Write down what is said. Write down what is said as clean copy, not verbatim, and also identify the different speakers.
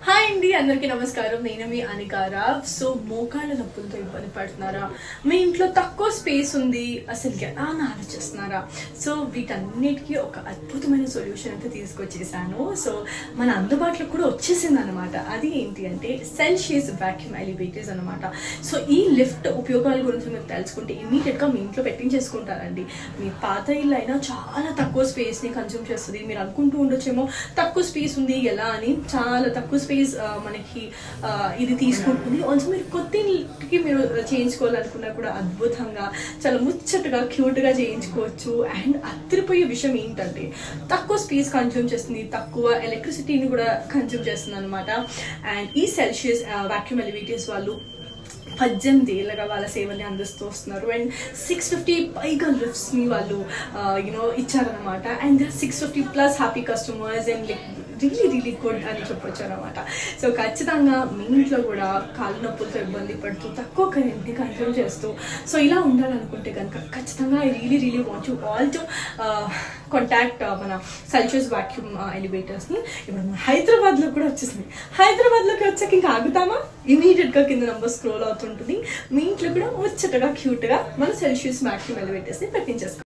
Speaker 1: Hi అండి, అందరికీ నమస్కారం. నేను మీ అనికారా. సో మోకాళ్ళ నొప్పులతో ఇబ్బంది పడుతున్నారా? మీ ఇంట్లో తక్కువ స్పేస్ ఉంది, అసలు ఎలా అని ఆలోచిస్తున్నారా? సో వీటన్నిటికీ ఒక అద్భుతమైన సొల్యూషన్ అయితే తీసుకొచ్చేసాను. సో మన అందుబాటులో కూడా వచ్చేసింది అనమాట. అది ఏంటి అంటే సెల్సియస్ వాక్యూమ్ ఎలివేటర్స్ అనమాట. సో ఈ లిఫ్ట్ ఉపయోగాల గురించి మీరు తెలుసుకుంటే ఇమీడియట్గా మీ ఇంట్లో పెట్టించేసుకుంటారండి. మీ పాత ఇల్లు అయినా చాలా తక్కువ స్పేస్ని కన్జ్యూమ్ చేస్తుంది. మీరు అనుకుంటూ ఉండొచ్చేమో తక్కువ స్పేస్ ఉంది ఎలా అని. చాలా తక్కువ స్పేస్ మనకి ఇది తీసుకుంటుంది. ఆల్సో మీరు కొత్త ఇంటికి మీరు చేయించుకోవాలనుకున్నా కూడా అద్భుతంగా చాలా ముచ్చటగా క్యూట్గా చేయించుకోవచ్చు. అండ్ అదిరిపోయే విషయం ఏంటంటే తక్కువ స్పేస్ కన్జ్యూమ్ చేస్తుంది, తక్కువ ఎలక్ట్రిసిటీని కూడా కన్జ్యూమ్ చేస్తుంది అనమాట. అండ్ ఈ సెల్సియస్ వాక్యూమ్ ఎలివేటర్స్ వాళ్ళు 18 ఏళ్ళగా వాళ్ళ సేవని అందిస్తూ వస్తున్నారు. అండ్ 650 పైగా లిఫ్ట్స్ ని వాళ్ళు ఇచ్చారనమాట. And 650+ happy customers and like really good అని చెప్పొచ్చు అనమాట. సో ఖచ్చితంగా మీ ఇంట్లో కూడా కాళ్ళ నొప్పులతో ఇబ్బంది పడుతూ తక్కువ కరెంట్ని కన్జ్యూమ్ చేస్తూ సో ఇలా ఉండాలనుకుంటే కనుక ఖచ్చితంగా I really want you all to contact మన సెల్సియస్ వాక్యూమ్ ఎలివేటర్స్ని. ఇప్పుడు మన హైదరాబాద్లో కూడా వచ్చేసింది. హైదరాబాద్లోకి వచ్చాక ఇంకా ఆగుతామా? ఇమీడియట్గా కింద నంబర్ స్క్రోల్ అవుతుంటుంది. మీ ఇంట్లో కూడా ముచ్చటగా క్యూట్గా మన సెల్సియస్ వాక్యూమ్ ఎలివేటర్స్ని పెట్టించేస్తాం.